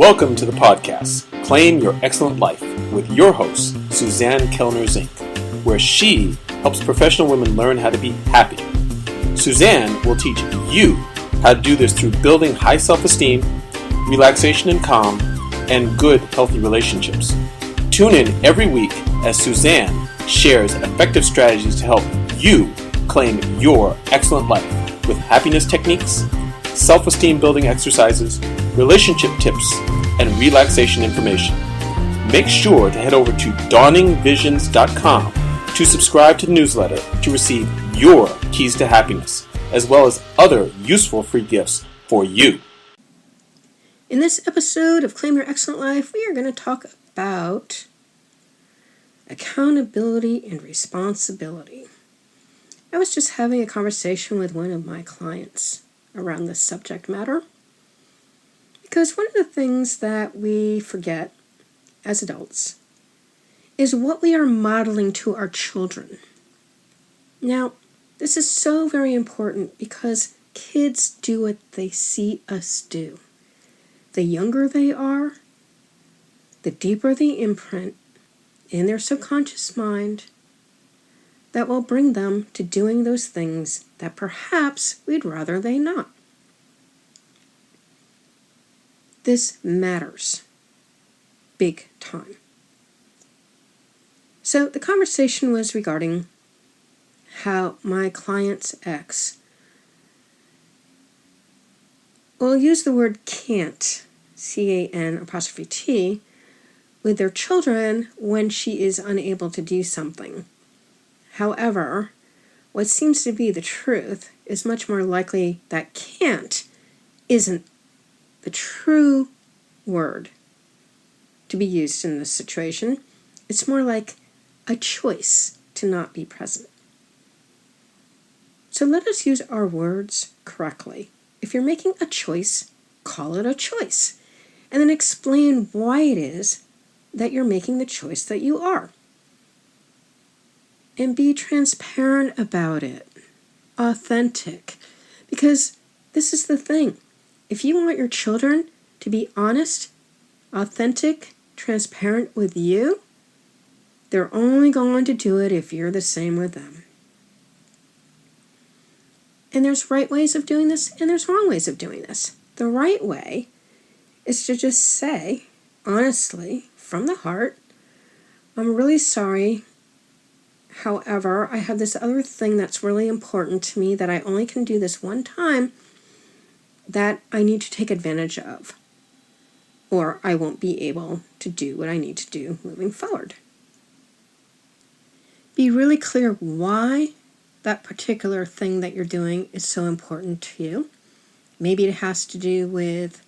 Welcome to the podcast, Claim Your Excellent Life, with your host, Suzanne Kellner-Zinck, where she helps professional women learn how to be happy. Suzanne will teach you how to do this through building high self-esteem, relaxation and calm, and good, healthy relationships. Tune in every week as Suzanne shares effective strategies to help you claim your excellent life with happiness techniques, self-esteem building exercises, relationship tips, and relaxation information. Make sure to head over to dawningvisions.com to subscribe to the newsletter to receive your keys to happiness, as well as other useful free gifts for you. In this episode of Claim Your Excellent Life, we are going to talk about accountability and responsibility. I was just having a conversation with one of my clients around this subject matter, because one of the things that we forget as adults is what we are modeling to our children. Now, this is so very important because kids do what they see us do. The younger they are, the deeper the imprint in their subconscious mind that will bring them to doing those things that perhaps we'd rather they not. This matters big time. So the conversation was regarding how my client's ex will use the word can't, C-A-N', with their children when she is unable to do something. However, what seems to be the truth is much more likely that can't isn't the true word to be used in this situation. It's more like a choice to not be present. So let us use our words correctly. If you're making a choice, call it a choice, and then explain why it is that you're making the choice that you are. And be transparent about it, authentic, because this is the thing. If you want your children to be honest, authentic, transparent with you, they're only going to do it if you're the same with them. And there's right ways of doing this, and there's wrong ways of doing this. The right way is to just say, honestly, from the heart, I'm really sorry. However, I have this other thing that's really important to me that I only can do this one time that I need to take advantage of, or I won't be able to do what I need to do moving forward. Be really clear why that particular thing that you're doing is so important to you. Maybe it has to do with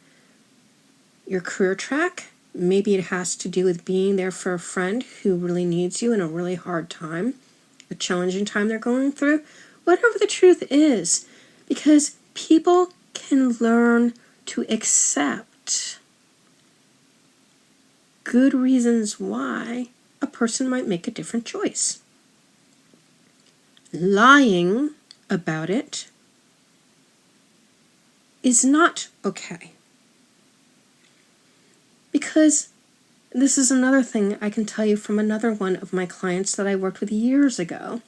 your career track. Maybe it has to do with being there for a friend who really needs you in a really hard time, a challenging time they're going through. Whatever the truth is, because people can learn to accept good reasons why a person might make a different choice. Lying about it is not okay. Because this is another thing I can tell you from another one of my clients that I worked with years ago,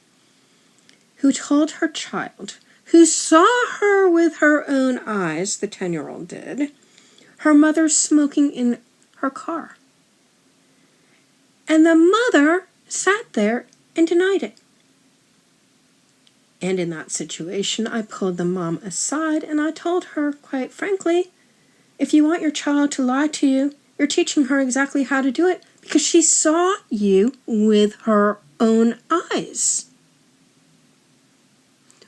who told her child, who saw her with her own eyes, the 10-year-old did, her mother smoking in her car. And the mother sat there and denied it. And in that situation, I pulled the mom aside and I told her, quite frankly, if you want your child to lie to you, you're teaching her exactly how to do it because she saw you with her own eyes.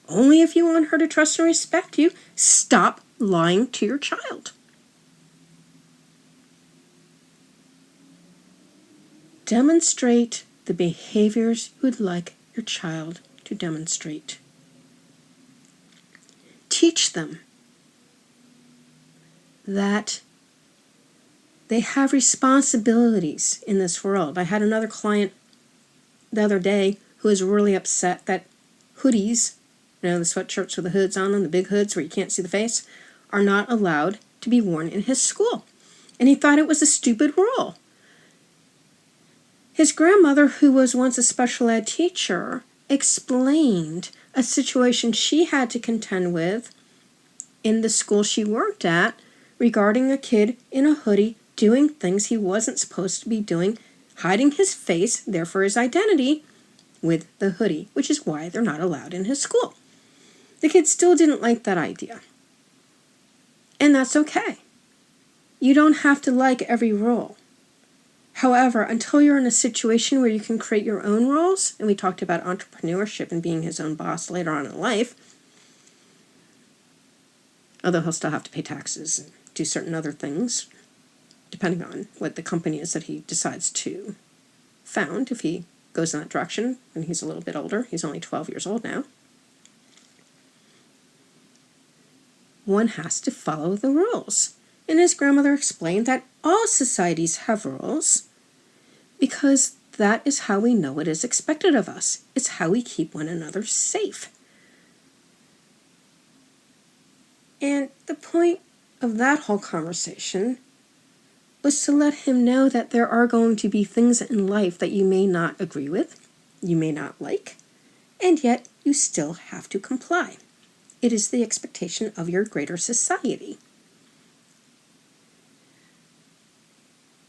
Only if you want her to trust and respect you, stop lying to your child. Demonstrate the behaviors you would like your child to demonstrate. Teach them that they have responsibilities in this world. I had another client the other day who was really upset that hoodies, the sweatshirts with the hoods on them, the big hoods where you can't see the face, are not allowed to be worn in his school. and he thought it was a stupid rule. His grandmother, who was once a special ed teacher, explained a situation she had to contend with in the school she worked at regarding a kid in a hoodie doing things he wasn't supposed to be doing, hiding his face, therefore his identity, with the hoodie, which is why they're not allowed in his school. The kid still didn't like that idea. And that's okay. You don't have to like every rule. However, until you're in a situation where you can create your own rules, and we talked about entrepreneurship and being his own boss later on in life, although he'll still have to pay taxes and do certain other things, depending on what the company is that he decides to found, if he goes in that direction when he's a little bit older. He's only 12 years old now. One has to follow the rules. And his grandmother explained that all societies have rules because that is how we know what is expected of us. It's how we keep one another safe. And the point of that whole conversation was to let him know that there are going to be things in life that you may not agree with, you may not like, and yet you still have to comply. It is the expectation of your greater society.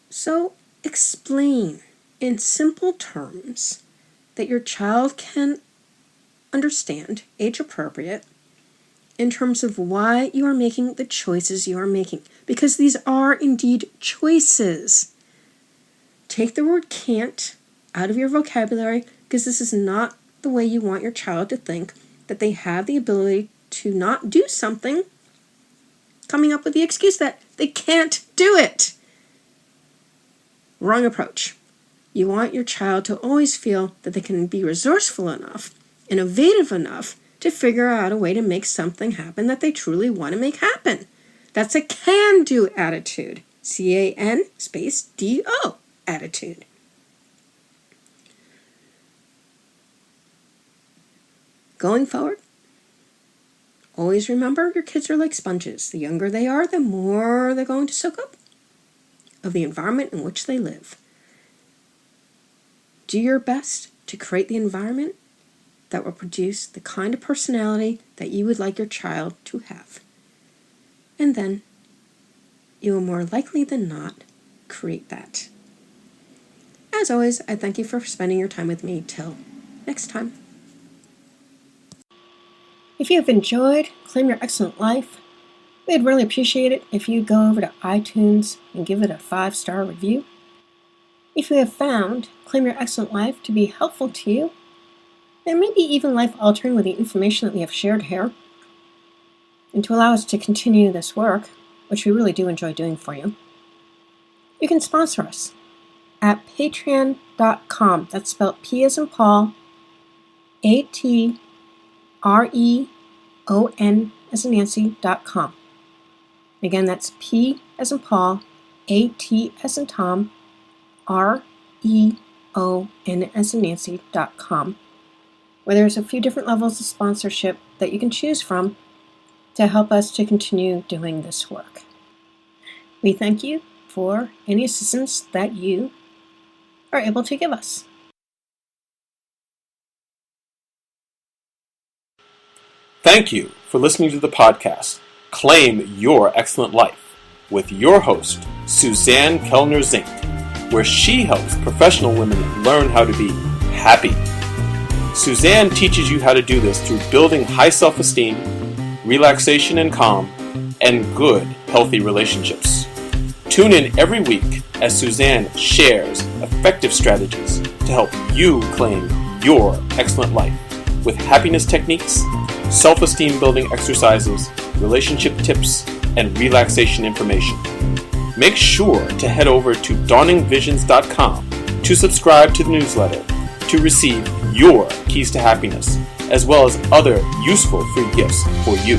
So explain in simple terms that your child can understand, age appropriate, in terms of why you are making the choices you are making. Because these are indeed choices. Take the word can't out of your vocabulary, because this is not the way you want your child to think, that they have the ability to not do something, coming up with the excuse that they can't do it. Wrong approach. You want your child to always feel that they can be resourceful enough, innovative enough to figure out a way to make something happen that they truly want to make happen. That's a can-do attitude. C-A-N space D-O attitude. Going forward, always remember your kids are like sponges. The younger they are, the more they're going to soak up of the environment in which they live. Do your best to create the environment that will produce the kind of personality that you would like your child to have. And then you will more likely than not create that. As always, I thank you for spending your time with me. Till next time. If you have enjoyed Claim Your Excellent Life, we'd really appreciate it if you go over to iTunes and give it a 5-star review. If you have found Claim Your Excellent Life to be helpful to you, and maybe even life-altering with the information that we have shared here, and to allow us to continue this work, which we really do enjoy doing for you, you can sponsor us at patreon.com. That's spelled P as in Paul, A-T-R-E-O-N as in Nancy.com. Again, that's P as in Paul, A-T as in Tom, R-E-O-N as in Nancy.com, where there's a few different levels of sponsorship that you can choose from to help us to continue doing this work. We thank you for any assistance that you are able to give us. Thank you for listening to the podcast, Claim Your Excellent Life, with your host, Suzanne Kellner-Zinck, where she helps professional women learn how to be happy. Suzanne teaches you how to do this through building high self-esteem, relaxation and calm, and good, healthy relationships. Tune in every week as Suzanne shares effective strategies to help you claim your excellent life with happiness techniques, self-esteem building exercises, relationship tips, and relaxation information. Make sure to head over to dawningvisions.com to subscribe to the newsletter to receive your keys to happiness, as well as other useful free gifts for you.